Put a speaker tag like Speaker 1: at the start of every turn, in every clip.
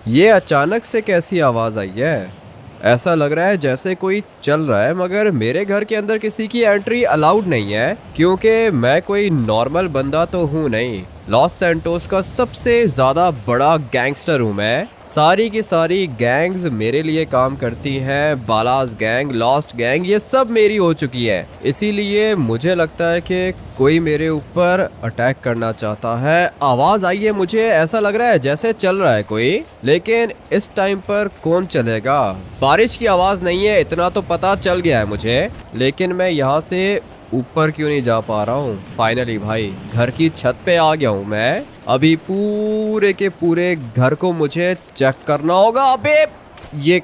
Speaker 1: ये अचानक से कैसी आवाज़ आई है? ऐसा लग रहा है जैसे कोई चल रहा है, मगर मेरे घर के अंदर किसी की एंट्री अलाउड नहीं है, क्योंकि मैं कोई नॉर्मल बंदा तो हूँ नहीं। लॉस सैंटोस का सबसे ज़्यादा बड़ा गैंगस्टर हूँ मैं। सारी की सारी गैंग्स मेरे लिए काम करती हैं। बालास गैंग, लॉस्ट गैंग, ये सब मेरी हो चुकी है। इसीलिए मुझे लगता है कि कोई मेरे ऊपर अटैक करना चाहता है। आवाज़ आई है, मुझे ऐसा लग रहा है जैसे चल रहा है कोई, लेकिन इस टाइम पर कौन चलेगा? बारिश की आवाज़ नहीं है, इतना तो पता चल गया है मुझे, लेकिन मैं यहाँ से ऊपर क्यों नहीं जा पा रहा हूँ? फाइनली भाई घर की छत पे आ गया हूँ मैं। अभी पूरे के पूरे घर को मुझे चेक करना होगा। अबे ये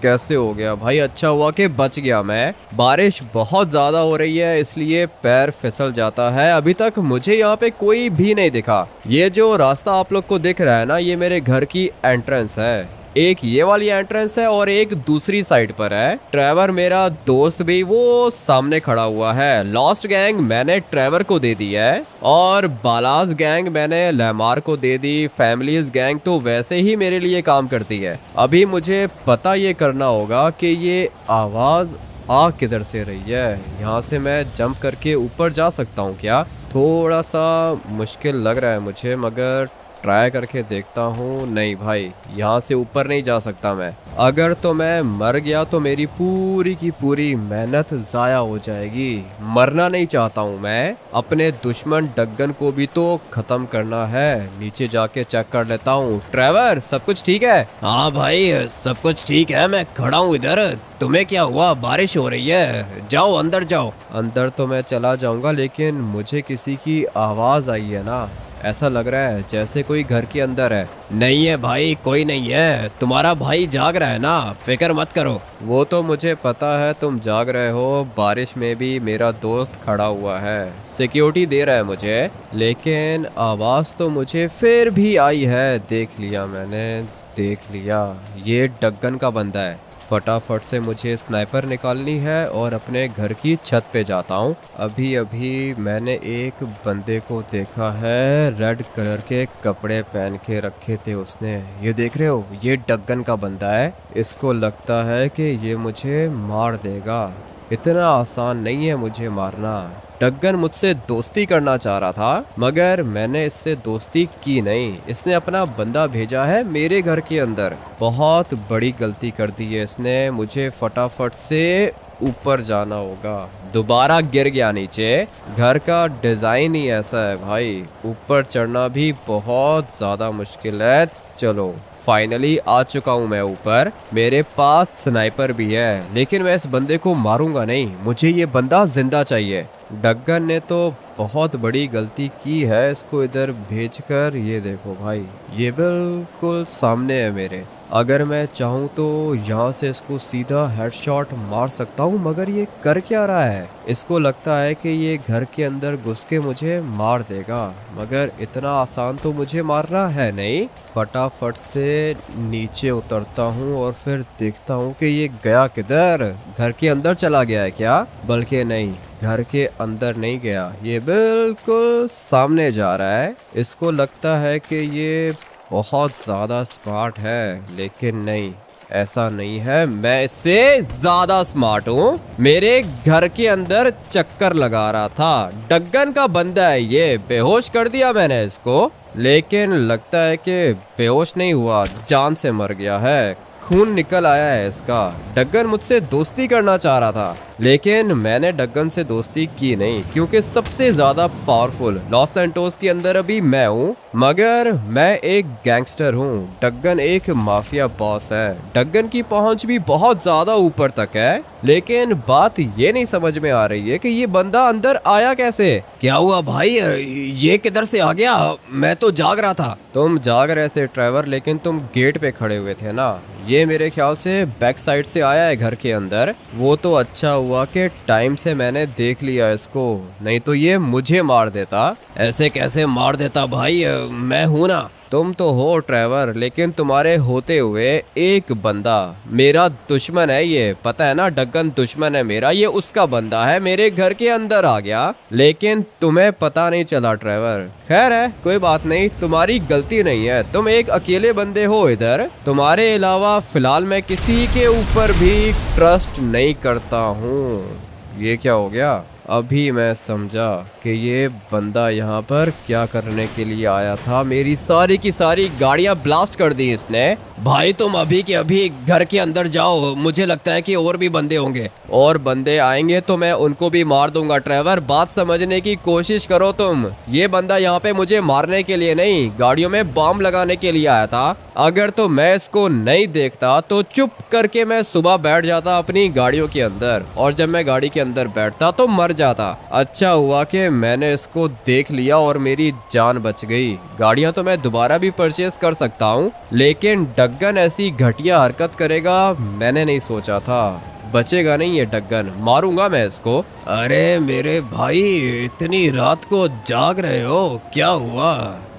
Speaker 1: कैसे हो गया भाई? अच्छा हुआ कि बच गया मैं। बारिश बहुत ज़्यादा हो रही है, इसलिए पैर फिसल जाता है। अभी तक मुझे यहाँ पे कोई भी नहीं दिखा। ये जो रास्ता आप लोग को दिख रहा है ना, ये मेरे घर की एंट्रेंस है। एक ये वाली एंट्रेंस है और एक दूसरी साइड पर है। ट्रेवर मेरा दोस्त भी वो सामने खड़ा हुआ है। लॉस्ट गैंग मैंने ट्रेवर को दे दी है और बालास गैंग मैंने लेमार को दे दी। फैमिलीज गैंग तो वैसे ही मेरे लिए काम करती है। अभी मुझे पता ये करना होगा कि ये आवाज़ आ किधर से रही है। यहाँ से मैं जंप करके ऊपर जा सकता हूँ क्या? थोड़ा सा मुश्किल लग रहा है मुझे, मगर ट्राई करके देखता हूँ। नहीं भाई, यहाँ से ऊपर नहीं जा सकता मैं। अगर तो मैं मर गया तो मेरी पूरी की पूरी मेहनत ज़ाया हो जाएगी। मरना नहीं चाहता हूँ मैं। अपने दुश्मन डग्गन को भी तो ख़त्म करना है। नीचे जाके चेक कर लेता हूँ। ट्रेवर, सब कुछ ठीक है?
Speaker 2: हाँ भाई, सब कुछ ठीक है। मैं खड़ा हूँ इधर। तुम्हें क्या हुआ? बारिश हो रही है, जाओ अंदर जाओ।
Speaker 1: अंदर तो मैं चला जाऊँगा, लेकिन मुझे किसी की आवाज़ आई है ना। ऐसा लग रहा है जैसे कोई घर के अंदर है।
Speaker 2: नहीं है भाई, कोई नहीं है। तुम्हारा भाई जाग रहा है ना, फिक्र मत करो।
Speaker 1: वो तो मुझे पता है तुम जाग रहे हो। बारिश में भी मेरा दोस्त खड़ा हुआ है, सिक्योरिटी दे रहा है मुझे, लेकिन आवाज़ तो मुझे फिर भी आई है। देख लिया मैंने, देख लिया, ये डग्गन का बंदा है। फटाफट से मुझे स्नाइपर निकालनी है और अपने घर की छत पे जाता हूँ। अभी अभी मैंने एक बंदे को देखा है, रेड कलर के कपड़े पहन के रखे थे उसने। ये देख रहे हो, ये डग्गन का बंदा है। इसको लगता है कि ये मुझे मार देगा। इतना आसान नहीं है मुझे मारना। डग्गन मुझसे दोस्ती करना चाह रहा था, मगर मैंने इससे दोस्ती की नहीं। इसने अपना बंदा भेजा है मेरे घर के अंदर। बहुत बड़ी गलती कर दी है इसने। मुझे फटाफट से ऊपर जाना होगा। दोबारा गिर गया नीचे। घर का डिज़ाइन ही ऐसा है भाई, ऊपर चढ़ना भी बहुत ज़्यादा मुश्किल है। चलो, फाइनली आ चुका हूँ मैं ऊपर। मेरे पास स्नाइपर भी है, लेकिन मैं इस बंदे को मारूंगा नहीं। मुझे ये बंदा जिंदा चाहिए। डग्गन ने तो बहुत बड़ी गलती की है इसको इधर भेजकर। ये देखो भाई, ये बिल्कुल सामने है मेरे। अगर मैं चाहूँ तो यहाँ से इसको सीधा हेडशॉट मार सकता हूँ, मगर ये कर क्या रहा है? इसको लगता है कि ये घर के अंदर घुस के मुझे मार देगा, मगर इतना आसान तो मुझे मारना है नहीं। फटाफट से नीचे उतरता हूँ और फिर देखता हूँ कि ये गया किधर। घर के अंदर चला गया है क्या? बल्कि नहीं, घर के अंदर नहीं गया, ये बिल्कुल सामने जा रहा है। इसको लगता है कि ये बहुत ज़्यादा स्मार्ट है, लेकिन नहीं, ऐसा नहीं है। मैं इससे ज़्यादा स्मार्ट हूँ। मेरे घर के अंदर चक्कर लगा रहा था। डग्गन का बंदा है ये। बेहोश कर दिया मैंने इसको, लेकिन लगता है कि बेहोश नहीं हुआ, जान से मर गया है। खून निकल आया है इसका। डग्गन मुझसे दोस्ती करना चाह रहा था, लेकिन मैंने डग्गन से दोस्ती की नहीं, क्योंकि सबसे ज्यादा पावरफुल लॉस सैंटोस के अंदर अभी मैं हूँ, मगर मैं एक गैंगस्टर हूँ। डग्गन एक माफिया बॉस है। डग्गन की पहुंच भी बहुत ज्यादा ऊपर तक है, लेकिन बात ये नहीं समझ में आ रही है कि ये बंदा अंदर आया कैसे।
Speaker 2: क्या हुआ भाई? ये किधर से आ गया? मैं तो जाग रहा था।
Speaker 1: तुम जाग रहे थे ट्रेवर, लेकिन तुम गेट पे खड़े हुए थे ना। ये मेरे ख्याल से बैक साइड से आया है घर के अंदर। वो तो अच्छा हुआ कि टाइम से मैंने देख लिया इसको, नहीं तो ये मुझे मार देता।
Speaker 2: ऐसे कैसे मार देता भाई? मैं हूं ना।
Speaker 1: तुम तो हो ट्रेवर, लेकिन तुम्हारे होते हुए एक बंदा मेरा दुश्मन है, ये पता है ना डग्गन, दुश्मन है मेरा, ये उसका बंदा है, मेरे घर के अंदर आ गया, लेकिन तुम्हें पता नहीं चला ट्रेवर। खैर है, कोई बात नहीं, तुम्हारी गलती नहीं है, तुम एक अकेले बंदे हो इधर, तुम्हारे अलावा फिलहाल मैं किसी के ऊपर भी ट्रस्ट नहीं करता हूँ। ये क्या हो गया? अभी मैं समझा कि ये बंदा यहाँ पर क्या करने के लिए आया था। मेरी सारी की सारी गाड़ियाँ ब्लास्ट कर दी इसने।
Speaker 2: भाई तुम अभी के अभी घर के अंदर जाओ, मुझे लगता है कि और भी बंदे होंगे।
Speaker 1: और बंदे आएंगे तो मैं उनको भी मार दूंगा ट्रेवर, बात समझने की कोशिश करो तुम। ये बंदा यहाँ पे मुझे मारने के लिए नहीं, गाड़ियों में बम लगाने के लिए आया था। अगर तो मैं इसको नहीं देखता तो चुप करके मैं सुबह बैठ जाता अपनी गाड़ियों के अंदर, और जब मैं गाड़ी के अंदर बैठता तो मर जाता। अच्छा हुआ कि मैंने इसको देख लिया और मेरी जान बच गई। गाड़ियां तो मैं दोबारा भी परचेज कर सकता हूँ, लेकिन डग्गन ऐसी घटिया हरकत करेगा मैंने नहीं सोचा था। बचेगा नहीं ये डग्गन, मारूंगा मैं इसको।
Speaker 2: अरे मेरे भाई, इतनी रात को जाग रहे हो, क्या हुआ?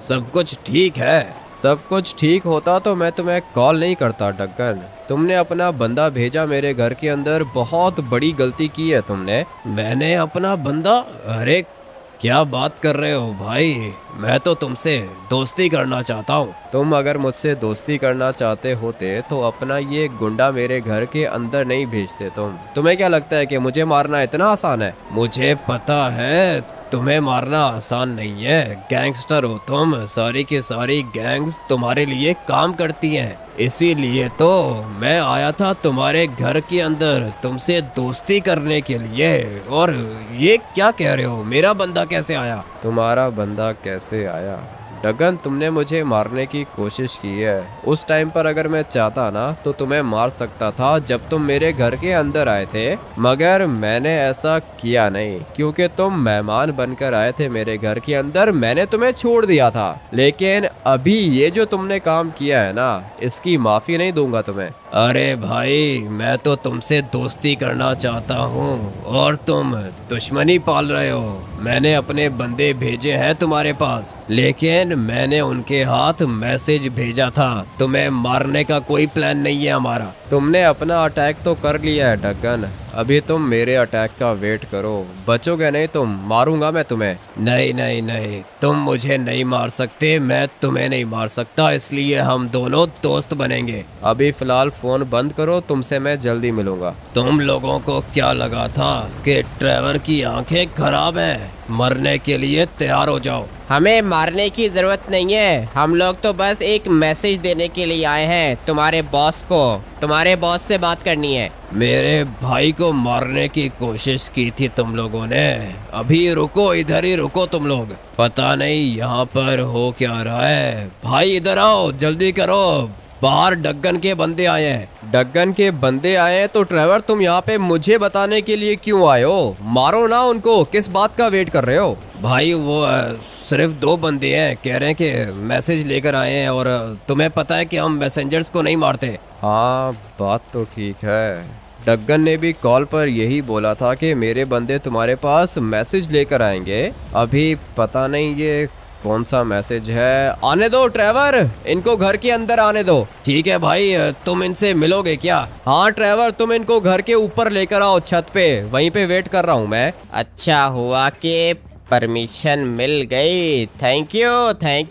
Speaker 2: सब कुछ ठीक है?
Speaker 1: सब कुछ ठीक होता तो मैं तुम्हें कॉल नहीं करता डग्गन। तुमने अपना बंदा भेजा मेरे घर के अंदर, बहुत बड़ी गलती की है तुमने।
Speaker 2: मैंने अपना बंदा? अरे क्या बात कर रहे हो भाई, मैं तो तुमसे दोस्ती करना चाहता हूँ।
Speaker 1: तुम अगर मुझसे दोस्ती करना चाहते होते तो अपना ये गुंडा मेरे घर के अंदर नहीं भेजते तुम। तुम्हें क्या लगता है कि मुझे मारना इतना आसान है?
Speaker 2: मुझे पता है तुम्हें मारना आसान नहीं है, गैंगस्टर हो तुम, सारी की सारी गैंग्स तुम्हारे लिए काम करती हैं। इसीलिए तो मैं आया था तुम्हारे घर के अंदर तुमसे दोस्ती करने के लिए। और ये क्या कह रहे हो, मेरा बंदा कैसे आया?
Speaker 1: तुम्हारा बंदा कैसे आया? डगन, तुमने मुझे मारने की कोशिश की है। उस टाइम पर अगर मैं चाहता ना तो तुम्हें मार सकता था जब तुम मेरे घर के अंदर आए थे, मगर मैंने ऐसा किया नहीं क्योंकि तुम मेहमान बनकर आए थे मेरे घर के अंदर, मैंने तुम्हें छोड़ दिया था। लेकिन अभी ये जो तुमने काम किया है ना, इसकी माफी नहीं दूंगा तुम्हें।
Speaker 2: अरे भाई, मैं तो तुमसे दोस्ती करना चाहता हूँ और तुम दुश्मनी पाल रहे हो। मैंने अपने बंदे भेजे हैं तुम्हारे पास, लेकिन मैंने उनके हाथ मैसेज भेजा था, तुम्हें मारने का कोई प्लान नहीं है हमारा।
Speaker 1: तुमने अपना अटैक तो कर लिया है डगन, अभी तुम मेरे अटैक का वेट करो। बचोगे नहीं तुम, मारूंगा मैं तुम्हें।
Speaker 2: नहीं नहीं नहीं, तुम मुझे नहीं मार सकते, मैं तुम्हें नहीं मार सकता, इसलिए हम दोनों दोस्त बनेंगे।
Speaker 1: अभी फिलहाल फोन बंद करो, तुमसे मैं जल्दी मिलूंगा।
Speaker 2: तुम लोगों को क्या लगा था कि ट्रेवर की आंखें खराब हैं? मरने के लिए तैयार हो जाओ।
Speaker 3: हमें मारने की जरूरत नहीं है, हम लोग तो बस एक मैसेज देने के लिए आए हैं तुम्हारे बॉस को। तुम्हारे बॉस से बात करनी है।
Speaker 2: मेरे भाई को मारने की कोशिश की थी तुम लोगों ने। अभी रुको, इधर ही रुको तुम लोग, पता नहीं यहाँ पर हो क्या रहा है। भाई इधर आओ, जल्दी करो, बाहर डग्गन के बंदे आए हैं।
Speaker 1: डग्गन के बंदे आए हैं तो ट्रेवर तुम यहाँ पे मुझे बताने के लिए क्यों आए हो? मारो ना उनको, किस बात का वेट कर रहे हो?
Speaker 2: भाई वो सिर्फ 2 बंदे हैं, कह रहे हैं कि मैसेज लेकर आए हैं, और तुम्हें पता है कि हम मैसेंजर्स को नहीं मारते।
Speaker 1: हाँ बात तो ठीक है, डग्गन ने भी कॉल पर यही बोला था कि मेरे बंदे तुम्हारे पास मैसेज लेकर आएंगे। अभी पता नहीं ये कौन सा मैसेज है। आने दो ट्रेवर, इनको घर के अंदर आने दो।
Speaker 2: ठीक है भाई, तुम इनसे मिलोगे क्या?
Speaker 1: हाँ ट्रेवर, तुम इनको घर के ऊपर लेकर आओ छत पे, वहीं पे वेट कर रहा हूँ मैं।
Speaker 3: अच्छा हुआ कि परमिशन मिल गई। थैंक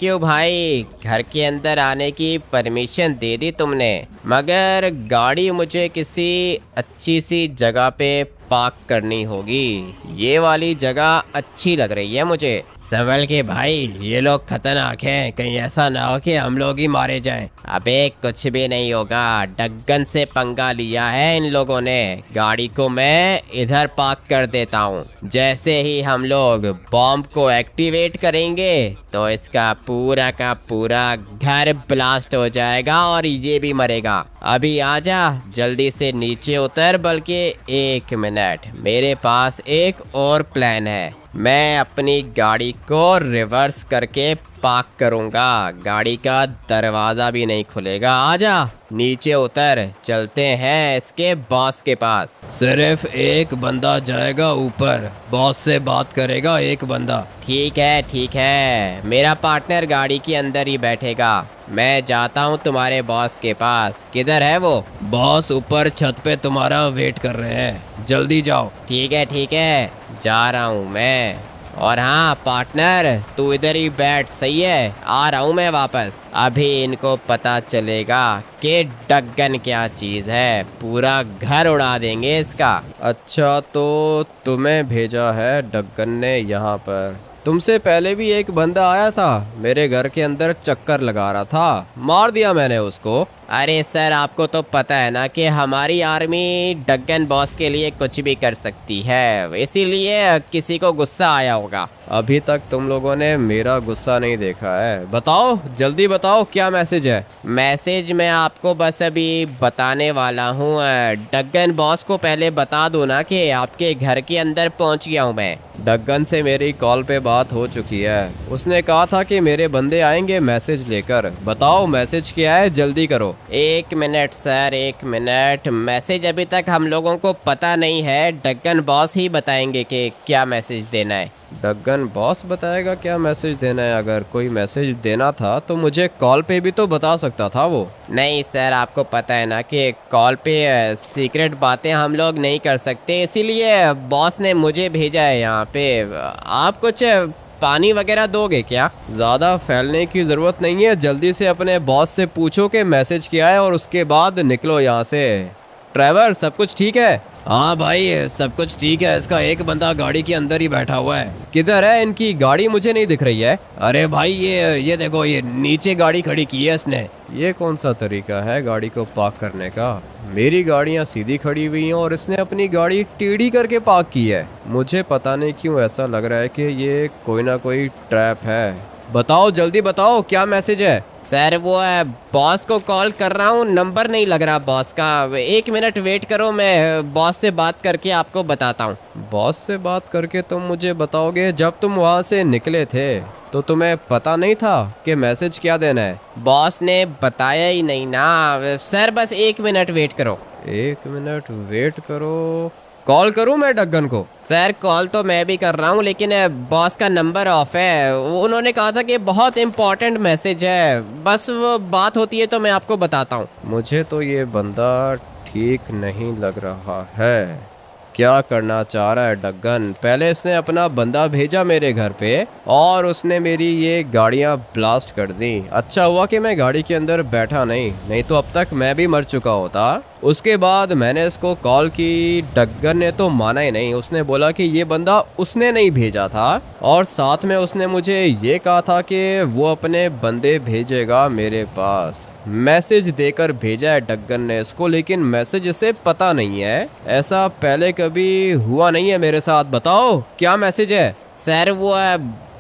Speaker 3: यू भाई, घर के अंदर आने की परमिशन दे दी तुमने, मगर गाड़ी मुझे किसी अच्छी सी जगह पे पार्क करनी होगी। ये वाली जगह अच्छी लग रही है मुझे।
Speaker 2: संभल के भाई, ये लोग खतरनाक हैं, कहीं ऐसा ना हो कि हम लोग ही मारे जाएं।
Speaker 3: अबे कुछ भी नहीं होगा, डग्गन से पंगा लिया है इन लोगों ने। गाड़ी को मैं इधर पार्क कर देता हूँ, जैसे ही हम लोग बॉम्ब को एक्टिवेट करेंगे तो इसका पूरा का पूरा घर ब्लास्ट हो जाएगा और ये भी मरेगा। अभी आजा, जल्दी से नीचे उतर, बल्कि 1 मिनट, मेरे पास एक और प्लान है। मैं अपनी गाड़ी को रिवर्स करके पार्क करूँगा, गाड़ी का दरवाज़ा भी नहीं खुलेगा। आजा नीचे उतर, चलते हैं इसके बॉस के पास।
Speaker 2: सिर्फ एक बंदा जाएगा ऊपर, बॉस से बात करेगा एक बंदा।
Speaker 3: ठीक है, मेरा पार्टनर गाड़ी के अंदर ही बैठेगा। मैं जाता हूँ तुम्हारे बॉस के पास। किधर है वो?
Speaker 2: बॉस ऊपर छत पे तुम्हारा वेट कर रहे हैं, जल्दी जाओ।
Speaker 3: ठीक है, जा रहा हूँ मैं। और हाँ पार्टनर, तू इधर ही बैठ, सही है? आ रहा हूँ मैं वापस। अभी इनको पता चलेगा कि डग्गन क्या चीज़ है, पूरा घर उड़ा देंगे इसका।
Speaker 1: अच्छा, तो तुम्हें भेजा है डग्गन ने यहाँ पर? तुमसे पहले भी एक बंदा आया था, मेरे घर के अंदर चक्कर लगा रहा था, मार दिया मैंने उसको।
Speaker 3: अरे सर, आपको तो पता है ना कि हमारी आर्मी डग्गन बॉस के लिए कुछ भी कर सकती है, इसीलिए किसी को गुस्सा आया होगा।
Speaker 1: अभी तक तुम लोगों ने मेरा गुस्सा नहीं देखा है। बताओ, जल्दी बताओ, क्या मैसेज है?
Speaker 3: मैसेज मैं आपको बस अभी बताने वाला हूँ। डग्गन बॉस को पहले बता दो ना कि आपके घर के अंदर पहुँच गया हूँ मैं।
Speaker 1: डग्गन से मेरी कॉल पे बात हो चुकी है, उसने कहा था कि मेरे बंदे आएंगे मैसेज लेकर। बताओ मैसेज क्या है, जल्दी करो।
Speaker 3: एक मिनट सर, एक मिनट। मैसेज अभी तक हम लोगों को पता नहीं है, डग्गन बॉस ही बताएंगे कि क्या मैसेज देना है।
Speaker 1: डग्गन बॉस बताएगा क्या मैसेज देना है? अगर कोई मैसेज देना था तो मुझे कॉल पे भी तो बता सकता था वो।
Speaker 3: नहीं सर, आपको पता है ना कि कॉल पे सीक्रेट बातें हम लोग नहीं कर सकते, इसीलिए बॉस ने मुझे भेजा है यहाँ पे। आप कुछ पानी वगैरह दोगे क्या?
Speaker 1: ज़्यादा फैलने की ज़रूरत नहीं है, जल्दी से अपने बॉस से पूछो कि मैसेज क्या है और उसके बाद निकलो यहाँ से। ड्राइवर, सब कुछ ठीक है?
Speaker 2: हाँ भाई, सब कुछ ठीक है। इसका एक बंदा गाड़ी के अंदर ही बैठा हुआ है।
Speaker 1: किधर है इनकी गाड़ी? मुझे नहीं दिख रही है।
Speaker 2: अरे भाई, ये देखो, ये नीचे गाड़ी खड़ी की है इसने।
Speaker 1: ये कौन सा तरीका है गाड़ी को पार्क करने का? मेरी गाड़ियाँ सीधी खड़ी हुई हैं और इसने अपनी गाड़ी टेढ़ी करके पार्क की है। मुझे पता नहीं क्यों ऐसा लग रहा है कि ये कोई ना कोई ट्रैप है। बताओ, जल्दी बताओ, क्या मैसेज है?
Speaker 3: सर वो बॉस को कॉल कर रहा हूँ, नंबर नहीं लग रहा बॉस का। एक मिनट वेट करो, मैं बॉस से बात करके आपको बताता हूँ।
Speaker 1: बॉस से बात करके तुम मुझे बताओगे? जब तुम वहाँ से निकले थे तो तुम्हें पता नहीं था कि मैसेज क्या देना है?
Speaker 3: बॉस ने बताया ही नहीं ना सर, बस एक मिनट वेट करो।
Speaker 1: 1 मिनट वेट करो। कॉल करूं मैं डग्गन को?
Speaker 3: सर कॉल तो मैं भी कर रहा हूँ, लेकिन बॉस का नंबर ऑफ है। उन्होंने कहा था कि बहुत इम्पोर्टेंट मैसेज है, बस वो बात होती है तो मैं आपको बताता हूँ।
Speaker 1: मुझे तो ये बंदा ठीक नहीं लग रहा है। क्या करना चाह रहा है डग्गन? पहले इसने अपना बंदा भेजा मेरे घर पे और उसने मेरी ये गाड़ियाँ ब्लास्ट कर दी। अच्छा हुआ कि मैं गाड़ी के अंदर बैठा नहीं तो अब तक मैं भी मर चुका होता। उसके बाद मैंने इसको कॉल की, डग्गन ने तो माना ही नहीं। उसने बोला कि ये बंदा उसने नहीं भेजा था और साथ में उसने मुझे ये कहा था कि वो अपने बंदे भेजेगा मेरे पास। मैसेज देकर भेजा है डग्गन ने इसको, लेकिन मैसेज इसे पता नहीं है। ऐसा पहले कभी हुआ नहीं है मेरे साथ। बताओ क्या मैसेज है?
Speaker 3: सर वो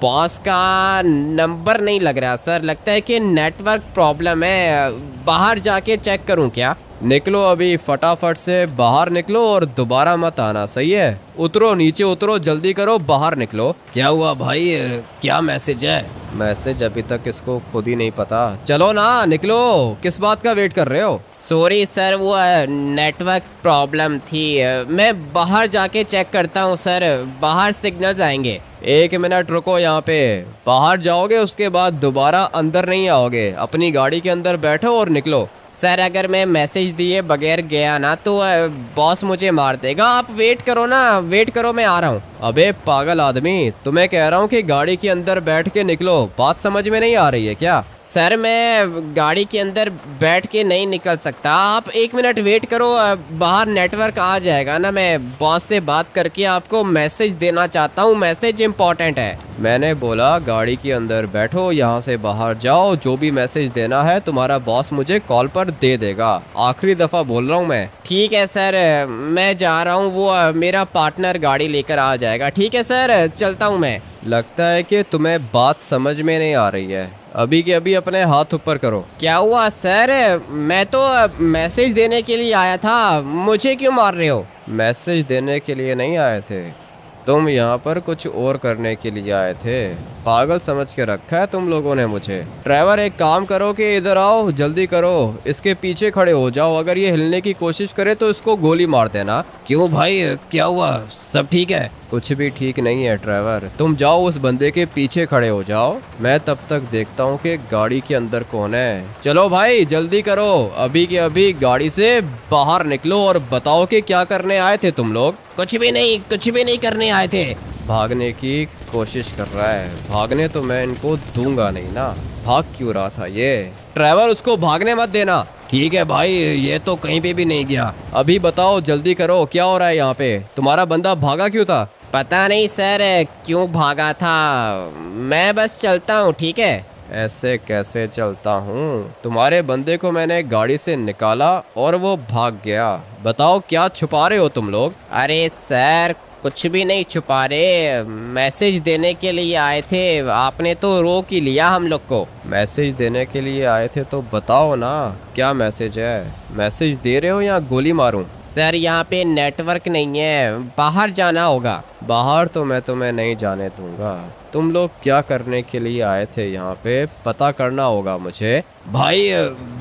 Speaker 3: बॉस का नंबर नहीं लग रहा सर, लगता है कि नेटवर्क प्रॉब्लम है। बाहर जाके चेक करूं क्या?
Speaker 1: निकलो अभी, फटाफट से बाहर निकलो और दोबारा मत आना, सही है? उतरो, नीचे उतरो, जल्दी करो, बाहर निकलो।
Speaker 2: क्या हुआ भाई, क्या मैसेज है?
Speaker 1: मैसेज अभी तक इसको खुद ही नहीं पता। चलो ना, निकलो, किस बात का वेट कर रहे हो?
Speaker 3: सॉरी सर, वो नेटवर्क प्रॉब्लम थी। मैं बाहर जाके चेक करता हूँ सर, बाहर सिग्नल्स आएंगे।
Speaker 1: 1 मिनट रुको यहाँ पे। बाहर जाओगे उसके बाद दोबारा अंदर नहीं आओगे। अपनी गाड़ी के अंदर बैठो और निकलो।
Speaker 3: सर अगर मैं मैसेज दिए बगैर गया ना तो बॉस मुझे मार देगा। आप वेट करो ना, वेट करो, मैं आ रहा हूँ।
Speaker 1: अबे पागल आदमी, तुम्हें कह रहा हूँ कि गाड़ी के अंदर बैठ के निकलो। बात समझ में नहीं आ रही है क्या?
Speaker 3: सर मैं गाड़ी के अंदर बैठ के नहीं निकल सकता, आप 1 मिनट वेट करो, बाहर नेटवर्क आ जाएगा ना। मैं बॉस से बात करके आपको मैसेज देना चाहता हूँ, मैसेज इम्पोर्टेंट है।
Speaker 1: मैंने बोला गाड़ी के अंदर बैठो, यहाँ से बाहर जाओ। जो भी मैसेज देना है तुम्हारा बॉस मुझे कॉल पर दे देगा। आखिरी दफ़ा बोल रहा हूँ मैं।
Speaker 3: ठीक है सर, मैं जा रहा हूँ, वो मेरा पार्टनर गाड़ी लेकर आ जाएगा। ठीक है सर, चलता हूँ मैं।
Speaker 1: लगता है कि तुम्हें बात समझ में नहीं आ रही है। अभी के अभी अपने हाथ ऊपर करो।
Speaker 3: क्या हुआ सर? मैं तो मैसेज देने के लिए आया था, मुझे क्यों मार रहे हो?
Speaker 1: मैसेज देने के लिए नहीं आए थे, तुम यहाँ पर कुछ और करने के लिए आए थे। पागल समझ के रखा है तुम लोगों ने मुझे। ड्राइवर एक काम करो कि इधर आओ, जल्दी करो, इसके पीछे खड़े हो जाओ। अगर ये हिलने की कोशिश करे तो इसको गोली मार देना।
Speaker 2: क्यों भाई, क्या हुआ? सब ठीक है?
Speaker 1: कुछ भी ठीक नहीं है ड्राइवर, तुम जाओ उस बंदे के पीछे खड़े हो जाओ। मैं तब तक देखता हूँ कि गाड़ी के अंदर कौन है। चलो भाई जल्दी करो, अभी के अभी गाड़ी से बाहर निकलो और बताओ कि क्या करने आए थे तुम लोग।
Speaker 3: कुछ भी नहीं करने आए थे।
Speaker 1: भागने की कोशिश कर रहा है। भागने तो मैं इनको दूंगा नहीं ना। भाग क्यों रहा था ये? ड्राइवर उसको भागने मत देना।
Speaker 2: ठीक है भाई, ये तो कहीं पे भी नहीं गया।
Speaker 1: अभी बताओ जल्दी करो, क्या हो रहा है यहाँ पे? तुम्हारा बंदा भागा क्यों था?
Speaker 3: पता नहीं सर क्यों भागा था, मैं बस चलता हूँ, ठीक है।
Speaker 1: ऐसे कैसे चलता हूँ? तुम्हारे बंदे को मैंने गाड़ी से निकाला और वो भाग गया। बताओ क्या छुपा रहे हो तुम लोग?
Speaker 3: अरे सर कुछ भी नहीं छुपा रहे, मैसेज देने के लिए आए थे, आपने तो रोक ही लिया हम लोग को।
Speaker 1: मैसेज देने के लिए आए थे तो बताओ ना क्या मैसेज है। मैसेज दे रहे हो या गोली मारूं?
Speaker 3: सर यहाँ पे नेटवर्क नहीं है, बाहर जाना होगा।
Speaker 1: बाहर तो मैं तुम्हें नहीं जाने दूंगा। तुम लोग क्या करने के लिए आए थे यहाँ पे, पता करना होगा मुझे।
Speaker 2: भाई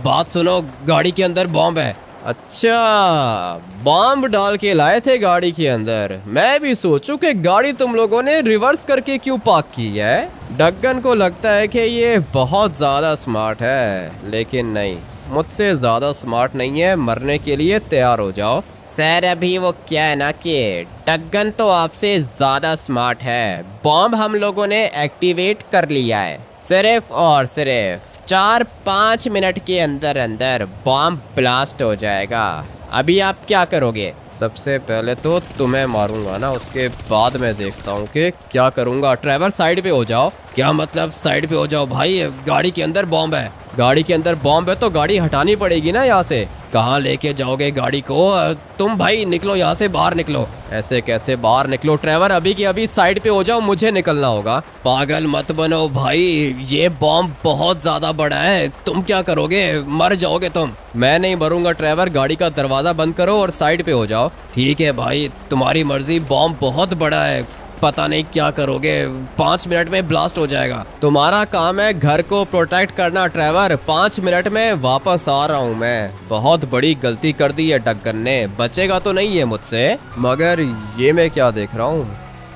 Speaker 2: बात सुनो, गाड़ी के अंदर बॉम्ब है।
Speaker 1: अच्छा, बॉम्ब डाल के लाए थे गाड़ी के अंदर। मैं भी सोचूं कि गाड़ी तुम लोगों ने रिवर्स करके क्यों पार्क की है। डग्गन को लगता है कि ये बहुत ज़्यादा स्मार्ट है, लेकिन नहीं, मुझसे ज़्यादा स्मार्ट नहीं है। मरने के लिए तैयार हो जाओ।
Speaker 3: सर अभी वो क्या है ना कि डग्गन तो आपसे ज़्यादा स्मार्ट है। बॉम्ब हम लोगों ने एक्टिवेट कर लिया है। सिर्फ और सिर्फ 4-5 मिनट के अंदर अंदर बॉम्ब ब्लास्ट हो जाएगा। अभी आप क्या करोगे?
Speaker 1: सबसे पहले तो तुम्हें मारूंगा ना, उसके बाद मैं देखता हूँ कि क्या करूँगा। ड्राइवर साइड पे हो जाओ।
Speaker 2: क्या मतलब साइड पे हो जाओ? भाई गाड़ी के अंदर बॉम्ब है।
Speaker 1: गाड़ी के अंदर बॉम्ब है तो गाड़ी हटानी पड़ेगी ना यहाँ से।
Speaker 2: कहाँ लेके जाओगे गाड़ी को? तुम भाई निकलो यहाँ से, बाहर निकलो।
Speaker 1: ऐसे कैसे बाहर निकलो? ड्राइवर अभी की अभी साइड पे हो जाओ, मुझे निकलना होगा।
Speaker 2: पागल मत बनो भाई, ये बॉम्ब बहुत ज्यादा बड़ा है, तुम क्या करोगे? मर जाओगे तुम।
Speaker 1: मैं नहीं मरूंगा ड्राइवर, गाड़ी का दरवाजा बंद करो और साइड पे हो जाओ।
Speaker 2: ठीक है भाई, तुम्हारी मर्जी। बॉम्ब बहुत बड़ा है, पता नहीं क्या करोगे, 5 मिनट में ब्लास्ट हो जाएगा।
Speaker 1: तुम्हारा काम है घर को प्रोटेक्ट करना ड्राइवर। 5 मिनट में वापस आ रहा हूँ मैं। बहुत बड़ी गलती कर दी है डग्गन ने, बचेगा तो नहीं है मुझसे। मगर ये मैं क्या देख रहा हूँ,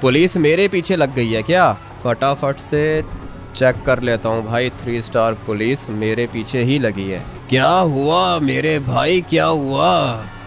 Speaker 1: पुलिस मेरे पीछे लग गई है क्या? फटाफट से चेक कर लेता हूँ भाई। 3 स्टार पुलिस मेरे पीछे ही लगी है।
Speaker 2: क्या हुआ मेरे भाई, क्या हुआ?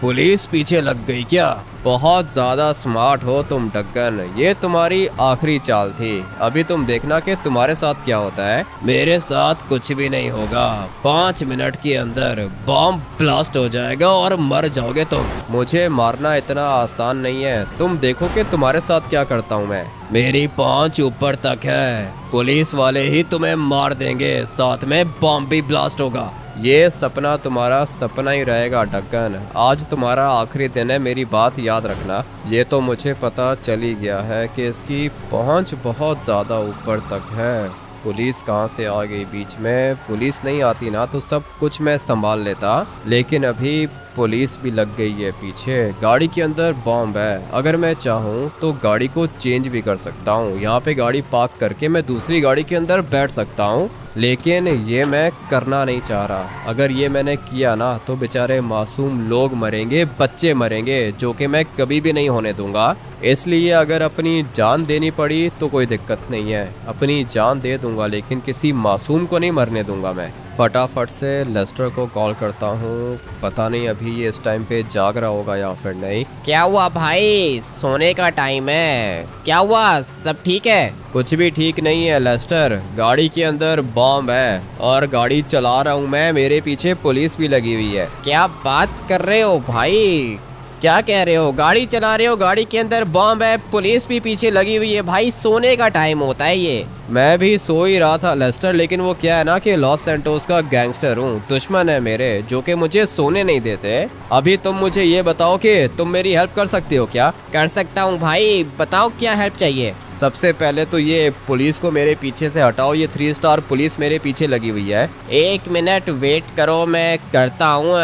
Speaker 2: पुलिस पीछे लग गई क्या?
Speaker 1: बहुत ज़्यादा स्मार्ट हो तुम डग्गन, ये तुम्हारी आखिरी चाल थी। अभी तुम देखना कि तुम्हारे साथ क्या होता है।
Speaker 2: मेरे साथ कुछ भी नहीं होगा, 5 मिनट के अंदर बॉम्ब ब्लास्ट हो जाएगा और मर जाओगे तुम।
Speaker 1: मुझे मारना इतना आसान नहीं है, तुम देखो कि तुम्हारे साथ क्या करता हूँ मैं।
Speaker 2: मेरी पहुंच ऊपर तक है, पुलिस वाले ही तुम्हें मार देंगे, साथ में बॉम्ब भी ब्लास्ट होगा।
Speaker 1: ये सपना तुम्हारा सपना ही रहेगा डग्गन। आज तुम्हारा आखिरी दिन है, मेरी बात याद रखना। ये तो मुझे पता चल ही गया है कि इसकी पहुंच बहुत ज़्यादा ऊपर तक है। पुलिस कहाँ से आ गई बीच में? पुलिस नहीं आती ना तो सब कुछ मैं संभाल लेता, लेकिन अभी पुलिस भी लग गई है पीछे। गाड़ी के अंदर बॉम्ब है, अगर मैं चाहूँ तो गाड़ी को चेंज भी कर सकता हूँ। यहाँ पे गाड़ी पार्क करके मैं दूसरी गाड़ी के अंदर बैठ सकता हूँ, लेकिन ये मैं करना नहीं चाह रहा। अगर ये मैंने किया ना तो बेचारे मासूम लोग मरेंगे, बच्चे मरेंगे, जो कि मैं कभी भी नहीं होने दूंगा। इसलिए अगर अपनी जान देनी पड़ी तो कोई दिक्कत नहीं है, अपनी जान दे दूंगा, लेकिन किसी मासूम को नहीं मरने दूंगा मैं। फटाफट से लेस्टर को कॉल करता हूँ। पता नहीं अभी ये इस टाइम पे जाग रहा होगा या फिर नहीं।
Speaker 3: क्या हुआ भाई, सोने का टाइम है, क्या हुआ, सब ठीक है?
Speaker 1: कुछ भी ठीक नहीं है लेस्टर, गाड़ी के अंदर बॉम्ब है और गाड़ी चला रहा हूँ मैं, मेरे पीछे पुलिस भी लगी हुई है।
Speaker 3: क्या बात कर रहे हो भाई, क्या कह रहे हो? गाड़ी चला रहे हो, गाड़ी के अंदर बॉम्ब है, पुलिस भी पीछे लगी हुई है। भाई सोने का टाइम होता है ये।
Speaker 1: मैं भी सो ही रहा था लेस्टर, लेकिन वो क्या है ना कि लॉस सैंटोस का गैंगस्टर हूँ, दुश्मन है मेरे, जो कि मुझे सोने नहीं देते। अभी तुम मुझे ये बताओ कि तुम मेरी हेल्प कर सकते हो क्या?
Speaker 3: कर सकता हूँ भाई, बताओ क्या हेल्प चाहिए?
Speaker 1: सबसे पहले तो ये पुलिस को मेरे पीछे से हटाओ, ये 3 स्टार पुलिस मेरे पीछे लगी हुई है।
Speaker 3: 1 मिनट वेट करो, मैं करता हूँ।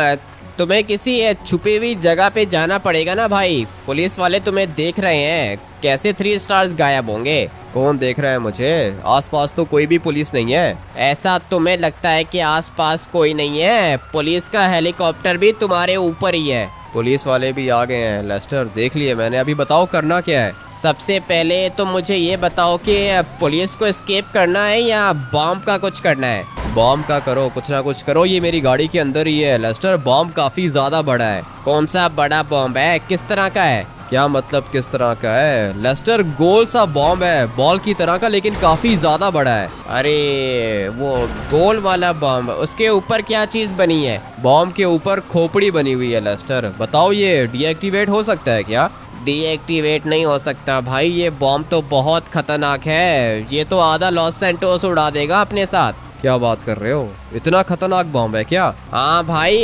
Speaker 3: तुम्हें किसी छुपी हुई जगह पे जाना पड़ेगा ना भाई। पुलिस वाले तुम्हें देख रहे हैं, कैसे 3 स्टार्स गायब होंगे।
Speaker 1: कौन देख रहा है मुझे? आसपास तो कोई भी पुलिस नहीं है।
Speaker 3: ऐसा तुम्हें लगता है कि आसपास कोई नहीं है? पुलिस का हेलीकॉप्टर भी तुम्हारे ऊपर ही है।
Speaker 1: पुलिस वाले भी आ गए हैं लेस्टर, देख लिए मैंने। अभी बताओ करना क्या है?
Speaker 3: सबसे पहले तो मुझे ये बताओ कि पुलिस को एस्केप करना है या बॉम्ब का कुछ करना है।
Speaker 1: बॉम्ब का करो, कुछ ना कुछ करो। ये मेरी गाड़ी के अंदर ही है लेस्टर। बॉम्ब काफी ज्यादा बड़ा है।
Speaker 3: कौन सा बड़ा बॉम्ब है? किस तरह का है?
Speaker 1: क्या मतलब किस तरह का है लेस्टर? गोल सा बॉम्ब है, बॉल की तरह का, लेकिन काफी ज्यादा बड़ा है।
Speaker 3: अरे वो गोल वाला बॉम्ब, उसके ऊपर क्या चीज बनी है?
Speaker 1: बॉम्ब के ऊपर खोपड़ी बनी हुई है लेस्टर। बताओ ये डीएक्टिवेट हो सकता है क्या?
Speaker 3: डीएक्टिवेट नहीं हो सकता भाई, ये बॉम्ब तो बहुत खतरनाक है। ये तो आधा लॉस सैंटोस उड़ा देगा अपने साथ।
Speaker 1: क्या बात कर रहे हो? इतना खतरनाक बॉम्ब है क्या?
Speaker 3: हाँ भाई,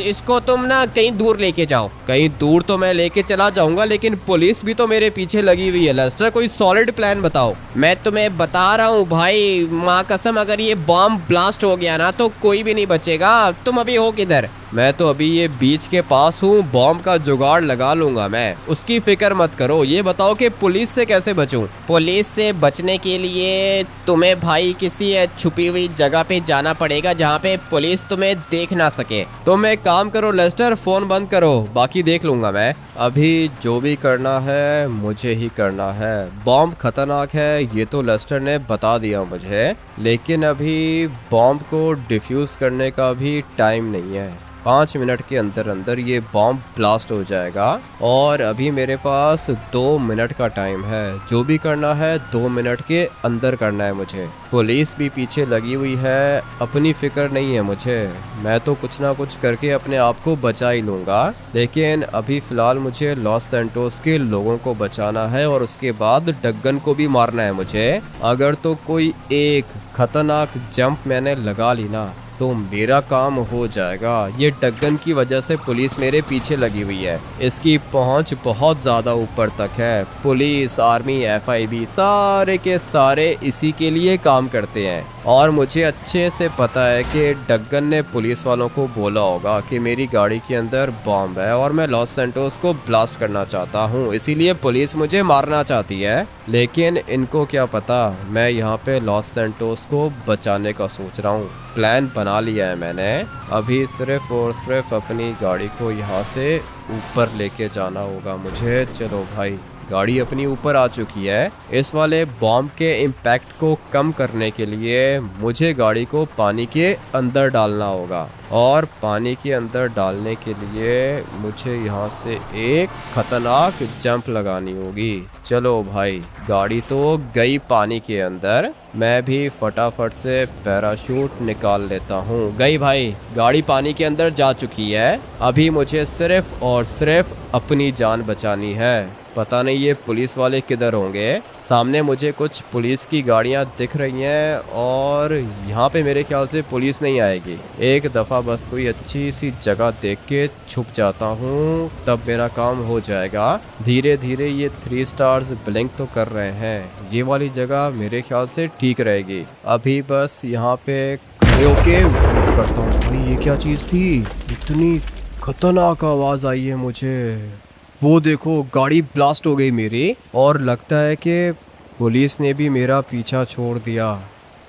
Speaker 3: इसको तुम ना कहीं दूर लेके जाओ।
Speaker 1: कहीं दूर तो मैं लेके चला जाऊंगा, लेकिन पुलिस भी तो मेरे पीछे लगी हुई है लेस्टर। कोई सॉलिड प्लान बताओ।
Speaker 3: मैं तुम्हें बता रहा हूँ भाई, माँ कसम, अगर ये बॉम्ब ब्लास्ट हो गया ना तो कोई भी नहीं बचेगा। तुम अभी हो किधर?
Speaker 1: मैं तो अभी ये बीच के पास हूँ। बॉम्ब का जुगाड़ लगा लूंगा मैं, उसकी फिक्र मत करो। ये बताओ कि पुलिस से कैसे बचूं?
Speaker 3: पुलिस से बचने के लिए तुम्हें भाई किसी छुपी हुई जगह पे जाना पड़ेगा जहाँ पे पुलिस तुम्हें देख ना सके।
Speaker 1: तुम एक काम करो लेस्टर, फोन बंद करो, बाकी देख लूंगा मैं। अभी जो भी करना है मुझे ही करना है। बॉम्ब खतरनाक है ये तो लेस्टर ने बता दिया मुझे, लेकिन अभी बॉम्ब को डिफ्यूज करने का भी टाइम नहीं है। 5 मिनट के अंदर अंदर ये बॉम्ब ब्लास्ट हो जाएगा और अभी मेरे पास 2 मिनट का टाइम है। जो भी करना है 2 मिनट के अंदर करना है मुझे। पुलिस भी पीछे लगी हुई है, अपनी फिक्र नहीं है मुझे। मैं तो कुछ ना कुछ करके अपने आप को बचा ही लूँगा, लेकिन अभी फ़िलहाल मुझे लॉस सैंटोस के लोगों को बचाना है और उसके बाद डग्गन को भी मारना है मुझे। अगर तो कोई एक खतरनाक जंप मैंने लगा ली ना तो मेरा काम हो जाएगा। ये डग्गन की वजह से पुलिस मेरे पीछे लगी हुई है। इसकी पहुंच बहुत ज़्यादा ऊपर तक है। पुलिस, आर्मी, एफआईबी सारे के सारे इसी के लिए काम करते हैं और मुझे अच्छे से पता है कि डग्गन ने पुलिस वालों को बोला होगा कि मेरी गाड़ी के अंदर बॉम्ब है और मैं लॉस सैंटोस को ब्लास्ट करना चाहता हूँ, इसीलिए पुलिस मुझे मारना चाहती है। लेकिन इनको क्या पता मैं यहाँ पे लॉस सैंटोस को बचाने का सोच रहा हूँ। प्लान बना लिया है मैंने। अभी सिर्फ और सिर्फ अपनी गाड़ी को यहाँ से ऊपर लेके जाना होगा मुझे। चलो भाई, गाड़ी अपनी ऊपर आ चुकी है। इस वाले बॉम्ब के इम्पैक्ट को कम करने के लिए मुझे गाड़ी को पानी के अंदर डालना होगा और पानी के अंदर डालने के लिए मुझे यहाँ से एक खतरनाक जंप लगानी होगी। चलो भाई, गाड़ी तो गई पानी के अंदर। मैं भी फटाफट से पैराशूट निकाल लेता हूँ। गई भाई, गाड़ी पानी के अंदर जा चुकी है। अभी मुझे सिर्फ और सिर्फ अपनी जान बचानी है। पता नहीं ये पुलिस वाले किधर होंगे। सामने मुझे कुछ पुलिस की गाड़ियां दिख रही हैं और यहाँ पे मेरे ख्याल से पुलिस नहीं आएगी। एक दफ़ा बस कोई अच्छी सी जगह देख के छुप जाता हूँ, तब मेरा काम हो जाएगा। धीरे धीरे ये 3 स्टार्स ब्लिंक तो कर रहे हैं। ये वाली जगह मेरे ख्याल से ठीक रहेगी। अभी बस यहाँ पे ओके वेट करता हूँ। भाई ये क्या चीज़ थी? इतनी खतरनाक आवाज़ आई है मुझे। वो देखो, गाड़ी ब्लास्ट हो गई मेरी और लगता है कि पुलिस ने भी मेरा पीछा छोड़ दिया।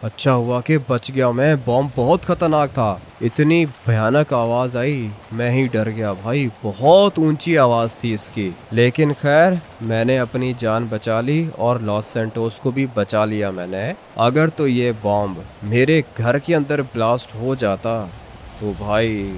Speaker 1: अच्छा हुआ कि बच गया मैं। बॉम्ब बहुत खतरनाक था। इतनी भयानक आवाज़ आई, मैं ही डर गया भाई। बहुत ऊंची आवाज़ थी इसकी, लेकिन खैर मैंने अपनी जान बचा ली और लॉस सैंटोस को भी बचा लिया मैंने। अगर तो ये बॉम्ब मेरे घर के अंदर ब्लास्ट हो जाता तो भाई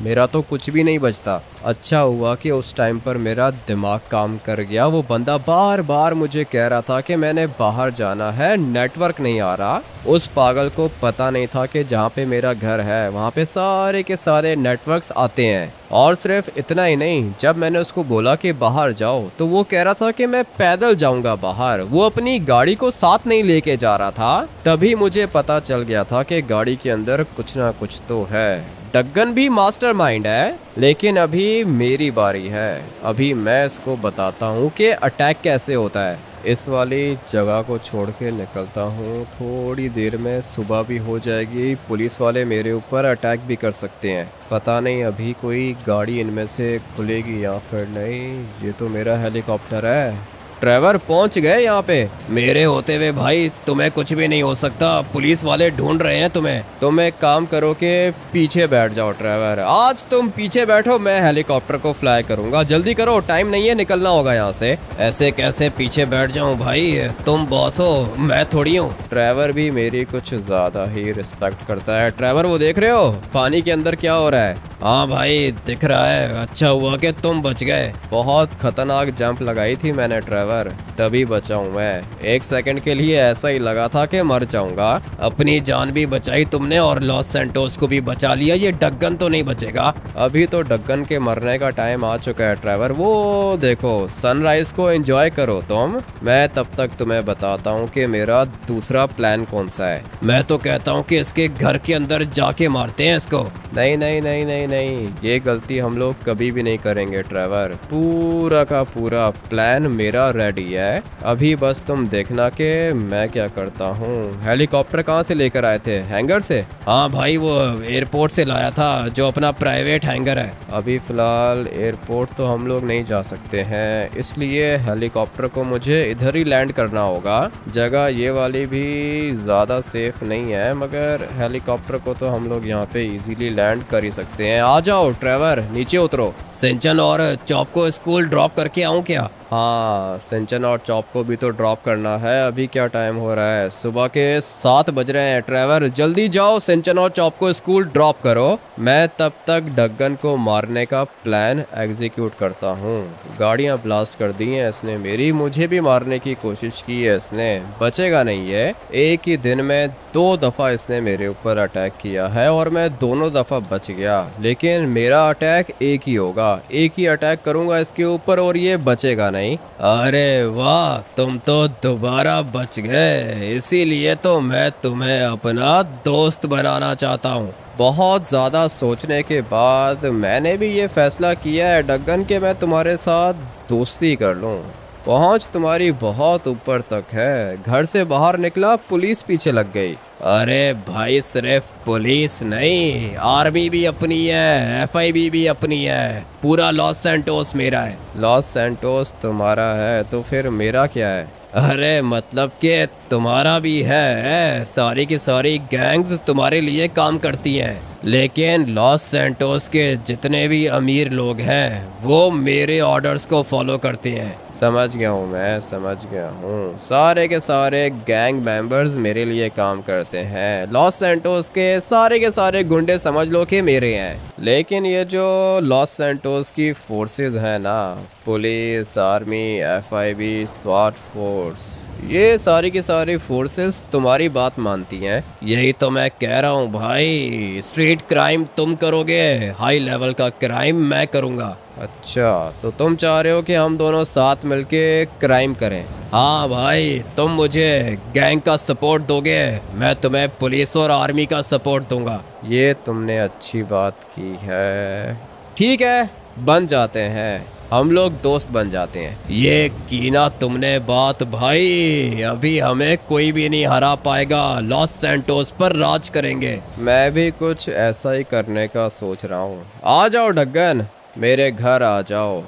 Speaker 1: मेरा तो कुछ भी नहीं बचता। अच्छा हुआ कि उस टाइम पर मेरा दिमाग काम कर गया। वो बंदा बार बार मुझे कह रहा था कि मैंने बाहर जाना है, नेटवर्क नहीं आ रहा। उस पागल को पता नहीं था कि जहाँ पे मेरा घर है वहाँ पे सारे के सारे नेटवर्क्स आते हैं। और सिर्फ इतना ही नहीं, जब मैंने उसको बोला कि बाहर जाओ तो वो कह रहा था कि मैं पैदल जाऊंगा बाहर। वो अपनी गाड़ी को साथ नहीं लेके जा रहा था। तभी मुझे पता चल गया था कि गाड़ी के अंदर कुछ ना कुछ तो है। डग्गन भी मास्टरमाइंड है, लेकिन अभी मेरी बारी है। अभी मैं इसको बताता हूँ कि अटैक कैसे होता है। इस वाली जगह को छोड़ के निकलता हूँ। थोड़ी देर में सुबह भी हो जाएगी, पुलिस वाले मेरे ऊपर अटैक भी कर सकते हैं। पता नहीं अभी कोई गाड़ी इनमें से खुलेगी या फिर नहीं। ये तो मेरा हेलीकॉप्टर है। ट्रेवर पहुंच गए यहाँ पे।
Speaker 2: मेरे होते हुए भाई तुम्हें कुछ भी नहीं हो सकता, पुलिस वाले ढूंढ रहे हैं तुम्हें।
Speaker 1: तुम एक काम करो कि पीछे बैठ जाओ ट्रेवर। आज तुम पीछे बैठो, मैं हेलीकॉप्टर को फ्लाई करूंगा। जल्दी करो, टाइम नहीं है, निकलना होगा यहाँ से।
Speaker 2: ऐसे कैसे पीछे बैठ जाऊं भाई, तुम बॉस हो, मैं थोड़ी हूँ।
Speaker 1: ट्रेवर भी मेरी कुछ ज्यादा ही रिस्पेक्ट करता है। ट्रेवर वो देख रहे हो पानी के अंदर क्या हो रहा है?
Speaker 2: हाँ भाई दिख रहा है, अच्छा हुआ कि तुम बच गए।
Speaker 1: बहुत खतरनाक जंप लगाई थी मैंने ट्रेवर, तभी बचा हूँ मैं। 1 सेकंड के लिए ऐसा ही लगा था कि मर जाऊंगा।
Speaker 2: अपनी जान भी बचाई तुमने और लॉस सैंटोस को भी बचा लिया, ये डग्गन तो नहीं बचेगा।
Speaker 1: अभी तो डग्गन के मरने का टाइम आ चुका है ट्रेवर। वो देखो सनराइज को एंजॉय करो तुम, मैं तब तक तुम्हें बताता हूँ कि मेरा दूसरा प्लान कौन सा है।
Speaker 2: मैं तो कहता हूँ कि इसके घर के अंदर जाके मारते हैं इसको।
Speaker 1: नहीं नहीं नहीं नहीं नहीं, ये गलती हम लोग कभी भी नहीं करेंगे ट्रेवर। पूरा का पूरा प्लान मेरा रेडी है, अभी बस तुम देखना कि मैं क्या करता हूँ। हेलीकॉप्टर कहाँ से लेकर आए थे? हैंगर से?
Speaker 2: हाँ भाई वो एयरपोर्ट से लाया था, जो अपना प्राइवेट हैंगर है।
Speaker 1: अभी फ़िलहाल एयरपोर्ट तो हम लोग नहीं जा सकते हैं, इसलिए हेलीकॉप्टर को मुझे इधर ही लैंड करना होगा। जगह ये वाली भी ज़्यादा सेफ नहीं है, मगर हेलीकॉप्टर को तो हम लोग यहाँ पे इजीली लैंड कर ही सकते हैं। आ जाओ ट्रेवर, नीचे उतरो।
Speaker 2: सिंचन और चॉप को स्कूल ड्रॉप करके आऊँ क्या?
Speaker 1: हाँ, सिंचन और चॉप को भी तो ड्रॉप करना है। अभी क्या टाइम हो रहा है? सुबह के 7 बज रहे हैं ट्रेवर। जल्दी जाओ, सिंचन और चॉप को स्कूल ड्रॉप करो। मैं तब तक डग्गन को मारने का प्लान एग्जीक्यूट करता हूँ। गाड़ियाँ ब्लास्ट कर दी हैं इसने मेरी, मुझे भी मारने की कोशिश की है इसने। बचेगा नहीं है। एक ही दिन में 2 दफ़ा इसने मेरे ऊपर अटैक किया है और मैं दोनों दफ़ा बच गया। लेकिन मेरा अटैक एक ही होगा, एक ही अटैक करूँगा इसके ऊपर और ये बचेगा नहीं।
Speaker 2: अरे वाह, तुम तो दोबारा बच गए, इसीलिए तो मैं तुम्हें अपना दोस्त बनाना चाहता हूँ।
Speaker 1: बहुत ज़्यादा सोचने के बाद मैंने भी ये फैसला किया है डग्गन कि मैं तुम्हारे साथ दोस्ती कर लूँ। पहुँच तुम्हारी बहुत ऊपर तक है। घर से बाहर निकला, पुलिस पीछे लग गई।
Speaker 2: अरे भाई सिर्फ पुलिस नहीं, आर्मी भी अपनी है, एफआईबी भी अपनी है, पूरा लॉस सैंटोस मेरा है।
Speaker 1: लॉस सैंटोस तुम्हारा है तो फिर मेरा क्या है?
Speaker 2: अरे मतलब कि तुम्हारा भी है, सारी की सारी गैंग्स तुम्हारे लिए काम करती हैं। लेकिन लॉस सैंटोस के जितने भी अमीर लोग हैं वो मेरे ऑर्डर्स को फॉलो करते हैं।
Speaker 1: समझ गया हूँ, मैं समझ गया हूँ। सारे के सारे गैंग मेंबर्स मेरे लिए काम करते हैं। लॉस सैंटोस के सारे गुंडे समझ लो कि मेरे हैं। लेकिन ये जो लॉस सैंटोस की फोर्सेस हैं ना, पुलिस, आर्मी, एफआईबी, स्वाट फोर्स, ये सारी की सारी फोर्सेस तुम्हारी बात मानती हैं।
Speaker 2: यही तो मैं कह रहा हूँ भाई, स्ट्रीट क्राइम तुम करोगे, हाई लेवल का क्राइम मैं करूँगा।
Speaker 1: अच्छा, तो तुम चाह रहे हो कि हम दोनों साथ मिलके क्राइम करें?
Speaker 2: हाँ भाई, तुम मुझे गैंग का सपोर्ट दोगे, मैं तुम्हें पुलिस और आर्मी का सपोर्ट दूंगा।
Speaker 1: ये तुमने अच्छी बात की है। ठीक है, बन जाते हैं, हम लोग दोस्त बन जाते हैं।
Speaker 2: ये की ना तुमने बात भाई, अभी हमें कोई भी नहीं हरा पाएगा, लॉस सैंटोस पर राज करेंगे।
Speaker 1: मैं भी कुछ ऐसा ही करने का सोच रहा हूँ। आ जाओ डग्गन, मेरे घर आ जाओ,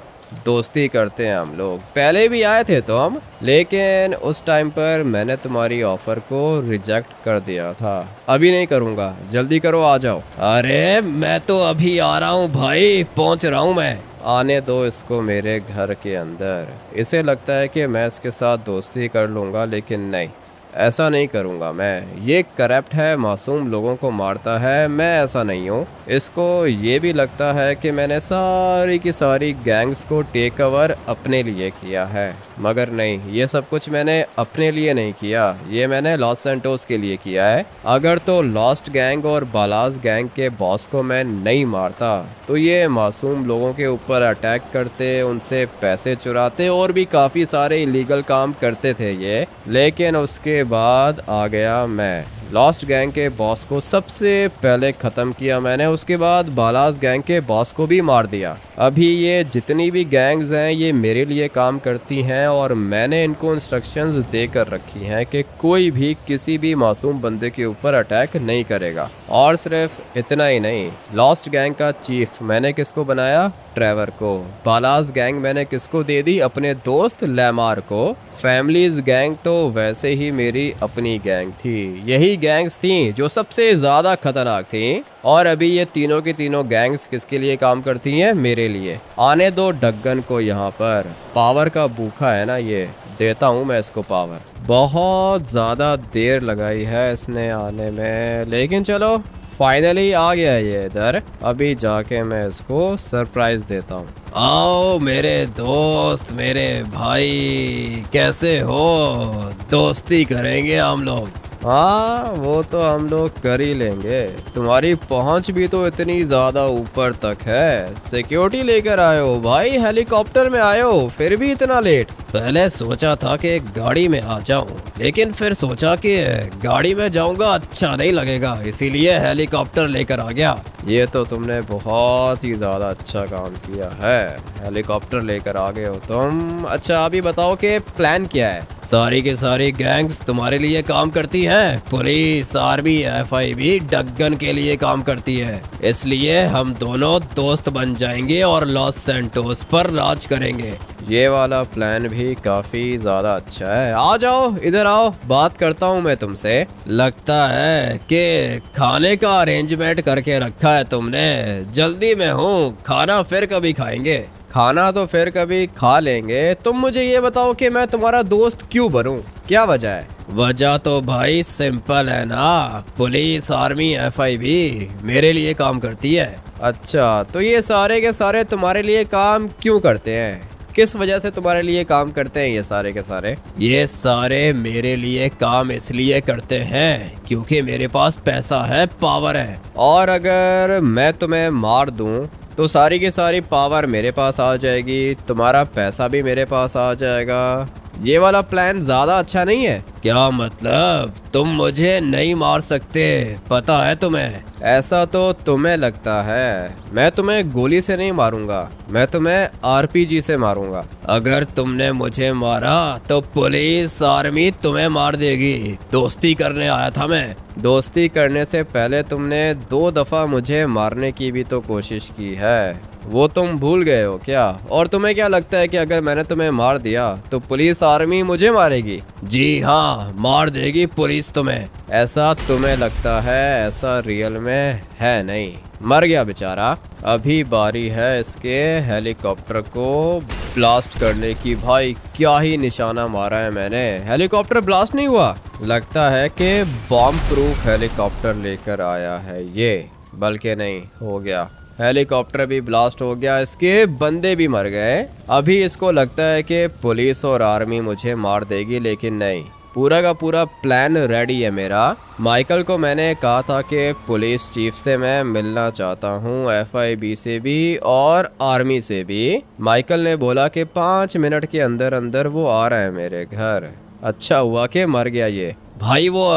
Speaker 1: दोस्ती करते हैं हम लोग। पहले भी आए थे तो हम, लेकिन उस टाइम पर मैंने तुम्हारी ऑफर को रिजेक्ट कर दिया था। अभी नहीं करूँगा, जल्दी करो, आ जाओ।
Speaker 2: अरे मैं तो अभी आ रहा हूँ भाई, पहुँच रहा हूँ मैं।
Speaker 1: आने दो इसको मेरे घर के अंदर। इसे लगता है कि मैं इसके साथ दोस्ती कर लूँगा, लेकिन नहीं, ऐसा नहीं करूँगा मैं। ये करप्ट है, मासूम लोगों को मारता है, मैं ऐसा नहीं हूँ। इसको ये भी लगता है कि मैंने सारी की सारी गैंग्स को टेक ओवर अपने लिए किया है, मगर नहीं, ये सब कुछ मैंने अपने लिए नहीं किया, ये मैंने लॉस सैंटोस के लिए किया है। अगर तो लॉस्ट गैंग और बालास गैंग के बॉस को मैं नहीं मारता तो ये मासूम लोगों के ऊपर अटैक करते, उनसे पैसे चुराते और भी काफ़ी सारे इलीगल काम करते थे ये। लेकिन उसके बाद आ गया मैं। लॉस्ट गैंग के बॉस को सबसे पहले ख़त्म किया मैंने, उसके बाद बालास गैंग के बॉस को भी मार दिया। अभी ये जितनी भी गैंग्स हैं ये मेरे लिए काम करती हैं और मैंने इनको इंस्ट्रक्शंस देकर रखी हैं कि कोई भी किसी भी मासूम बंदे के ऊपर अटैक नहीं करेगा। और सिर्फ इतना ही नहीं, लॉस्ट गैंग का चीफ मैंने किसको बनाया? ट्रेवर को। बालास गैंग मैंने किसको दे दी? अपने दोस्त लैमार को। फैमिलीज गैंग तो वैसे ही मेरी अपनी गैंग थी, यही गैंग्स थी जो सबसे ज़्यादा खतरनाक थी। और अभी ये तीनों की तीनों गैंग्स किसके लिए काम करती हैं? मेरे लिए। आने दो डग्गन को यहाँ पर, पावर का भूखा है ना ये, देता हूँ मैं इसको पावर। बहुत ज़्यादा देर लगाई है इसने आने में, लेकिन चलो फाइनली आ गया ये इधर। अभी जाके मैं इसको सरप्राइज देता हूँ।
Speaker 2: आओ मेरे दोस्त, मेरे भाई, कैसे हो? दोस्ती करेंगे हम लोग।
Speaker 1: हाँ वो तो हम लोग कर ही लेंगे। तुम्हारी पहुंच भी तो इतनी ज़्यादा ऊपर तक है, सिक्योरिटी लेकर आए हो भाई, हेलीकॉप्टर में आए हो, फिर भी इतना लेट।
Speaker 2: पहले सोचा था कि गाड़ी में आ जाऊं, लेकिन फिर सोचा कि गाड़ी में जाऊंगा अच्छा नहीं लगेगा, इसीलिए हेलीकॉप्टर लेकर आ गया।
Speaker 1: ये तो तुमने बहुत ही ज़्यादा अच्छा काम किया है, हेलीकॉप्टर लेकर आ गए हो तुम। अच्छा अभी बताओ कि प्लान क्या है?
Speaker 2: सारी की सारी गैंग्स तुम्हारे लिए काम करती हैं, पुलिस, आर्मी, FIB डग्गन के लिए काम करती है, इसलिए हम दोनों दोस्त बन जाएंगे और लॉस सैंटोस पर राज करेंगे।
Speaker 1: ये वाला प्लान भी काफ़ी ज़्यादा अच्छा है। आ जाओ इधर आओ, बात करता हूँ मैं तुमसे।
Speaker 2: लगता है कि खाने का अरेंजमेंट करके रखा है तुमने। जल्दी में हूँ, खाना फिर कभी खाएंगे।
Speaker 1: खाना तो फिर कभी खा लेंगे। तुम मुझे ये बताओ कि मैं तुम्हारा दोस्त क्यों बनूं? क्या वजह है?
Speaker 2: वजह तो भाई सिंपल है ना, पुलिस, आर्मी, FIB मेरे लिए काम करती है।
Speaker 1: अच्छा तो ये सारे के सारे तुम्हारे लिए काम क्यों करते हैं? किस वजह से तुम्हारे लिए काम करते हैं ये सारे के सारे?
Speaker 2: ये सारे मेरे लिए काम इसलिए करते हैं क्योंकि मेरे पास पैसा है, पावर है।
Speaker 1: और अगर मैं तुम्हें मार दूं तो सारी की सारी पावर मेरे पास आ जाएगी, तुम्हारा पैसा भी मेरे पास आ जाएगा। ये वाला प्लान ज़्यादा अच्छा नहीं है?
Speaker 2: क्या मतलब? तुम मुझे नहीं मार सकते, पता है तुम्हें?
Speaker 1: ऐसा तो तुम्हें लगता है। मैं तुम्हें गोली से नहीं मारूंगा, मैं तुम्हें RPG से मारूंगा।
Speaker 2: अगर तुमने मुझे मारा तो पुलिस, आर्मी तुम्हें मार देगी। दोस्ती करने आया था मैं।
Speaker 1: दोस्ती करने से पहले तुमने 2 दफ़ा मुझे मारने की भी तो कोशिश की है, वो तुम भूल गए हो क्या? और तुम्हें क्या लगता है कि अगर मैंने तुम्हें मार दिया तो पुलिस, आर्मी मुझे मारेगी?
Speaker 2: जी हाँ, मार देगी पुलिस तुम्हें।
Speaker 1: ऐसा तुम्हें लगता है, ऐसा रियल में है नहीं। मर गया बेचारा। अभी बारी है इसके हेलीकॉप्टर को ब्लास्ट करने की। भाई क्या ही निशाना मारा है मैंने, हेलीकॉप्टर ब्लास्ट नहीं हुआ। लगता है कि बॉम्ब प्रूफ हेलीकॉप्टर लेकर आया है ये, बल्कि नहीं, हो गया, हेलीकॉप्टर भी ब्लास्ट हो गया, इसके बंदे भी मर गए। अभी इसको लगता है कि पुलिस और आर्मी मुझे मार देगी, लेकिन नहीं, पूरा का पूरा प्लान रेडी है मेरा। माइकल को मैंने कहा था कि पुलिस चीफ से मैं मिलना चाहता हूँ, FIB से भी और आर्मी से भी। माइकल ने बोला कि 5 मिनट के अंदर अंदर वो आ रहा है मेरे घर। अच्छा हुआ कि मर गया ये।
Speaker 2: भाई वो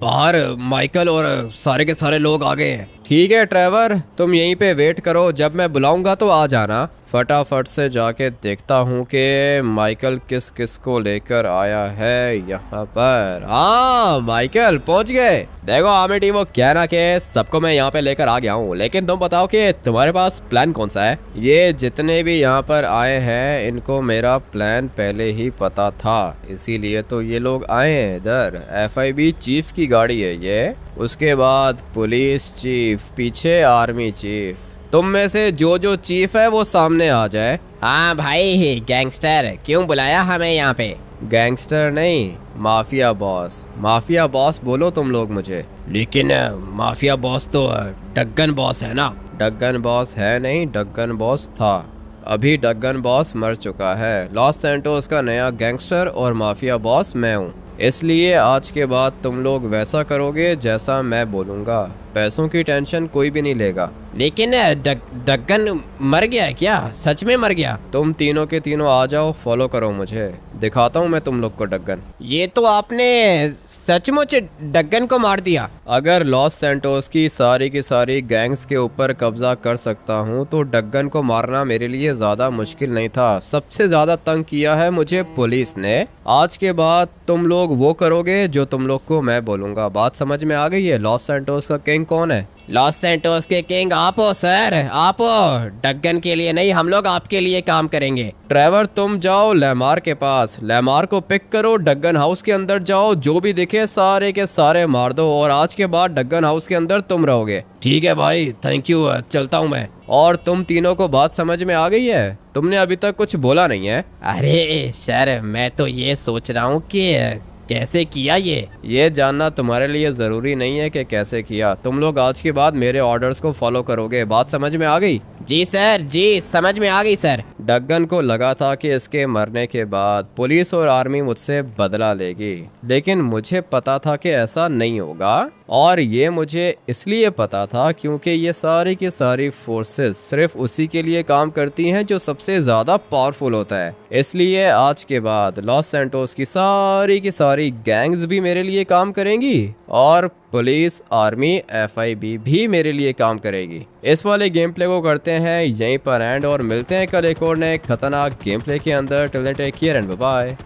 Speaker 2: बाहर माइकल और सारे के सारे लोग आ गए हैं।
Speaker 1: ठीक है ट्रेवर, तुम यहीं पे वेट करो, जब मैं बुलाऊंगा तो आ जाना। फटाफट से जाके देखता हूँ कि माइकल किस किस को लेकर आया है यहाँ पर। हाँ माइकल पहुँच गए। देखो आमिटी, वो क्या ना कि सबको मैं यहाँ पे लेकर आ गया हूँ, लेकिन तुम बताओ कि तुम्हारे पास प्लान कौन सा है? ये जितने भी यहाँ पर आए हैं इनको मेरा प्लान पहले ही पता था, इसीलिए तो ये लोग आए हैं इधर। FIB चीफ की गाड़ी है ये, उसके बाद पुलिस चीफ, पीछे आर्मी चीफ। तुम में से जो जो चीफ है वो सामने आ जाए।
Speaker 3: हाँ भाई गैंगस्टर, क्यों बुलाया हमें यहाँ पे?
Speaker 1: गैंगस्टर नहीं, माफिया बॉस। माफिया बॉस बोलो तुम लोग मुझे।
Speaker 2: लेकिन माफिया बॉस तो डग्गन बॉस है ना?
Speaker 1: डग्गन बॉस है नहीं, डग्गन बॉस था। अभी डग्गन बॉस मर चुका है। लॉस सैंटोस का नया गैंगस्टर और माफिया बॉस मैं हूँ, इसलिए आज के बाद तुम लोग वैसा करोगे जैसा मैं बोलूँगा। पैसों की टेंशन कोई भी नहीं लेगा।
Speaker 3: लेकिन डग्गन मर गया क्या? सच में मर गया?
Speaker 1: तुम तीनों के तीनों आ जाओ, फॉलो करो मुझे, दिखाता हूँ मैं तुम लोग को डग्गन।
Speaker 3: ये तो आपने सचमुच डग्गन को मार दिया।
Speaker 1: अगर लॉस सैंटोस की सारी गैंग्स के ऊपर कब्जा कर सकता हूँ तो डग्गन को मारना मेरे लिए ज़्यादा मुश्किल नहीं था। सबसे ज़्यादा तंग किया है मुझे पुलिस ने। आज के बाद तुम लोग वो करोगे जो तुम लोग को मैं बोलूँगा। बात समझ में आ गई है? लॉस सैंटोस का किंग कौन है?
Speaker 3: लॉस सैंटोस के किंग आप हो सर, आप हो। डग्गन के लिए नहीं, हम लोग आपके लिए काम करेंगे।
Speaker 1: ट्रेवर तुम जाओ लेमार के पास, लेमार को पिक करो, डग्गन हाउस के अंदर जाओ, जो भी दिखे सारे के सारे मार दो और आज के बाद डग्गन हाउस के अंदर तुम रहोगे।
Speaker 2: ठीक है भाई, थैंक यू, चलता हूँ मैं।
Speaker 1: और तुम तीनों को बात समझ में आ गई है? तुमने अभी तक कुछ बोला नहीं है।
Speaker 3: अरे सर, मैं तो ये सोच रहा हूँ कि कैसे किया
Speaker 1: ये जानना तुम्हारे लिए ज़रूरी नहीं है कि कैसे किया। तुम लोग आज के बाद मेरे ऑर्डर्स को फॉलो करोगे। बात समझ में आ गई?
Speaker 3: जी सर, जी समझ में आ गई सर।
Speaker 1: डग्गन को लगा था कि इसके मरने के बाद पुलिस और आर्मी मुझसे बदला लेगी, लेकिन मुझे पता था कि ऐसा नहीं होगा। और ये मुझे इसलिए पता था क्योंकि ये सारी की सारी फोर्सेस सिर्फ उसी के लिए काम करती हैं जो सबसे ज़्यादा पावरफुल होता है। इसलिए आज के बाद लॉस सैंटोस की सारी गैंग्स भी मेरे लिए काम करेंगी और पुलिस, आर्मी, FIB भी मेरे लिए काम करेगी। इस वाले गेम प्ले को करते हैं यहीं पर एंड और मिलते हैं कल एक और नए खतरनाक गेम प्ले के अंदर। Till then take care and bye bye.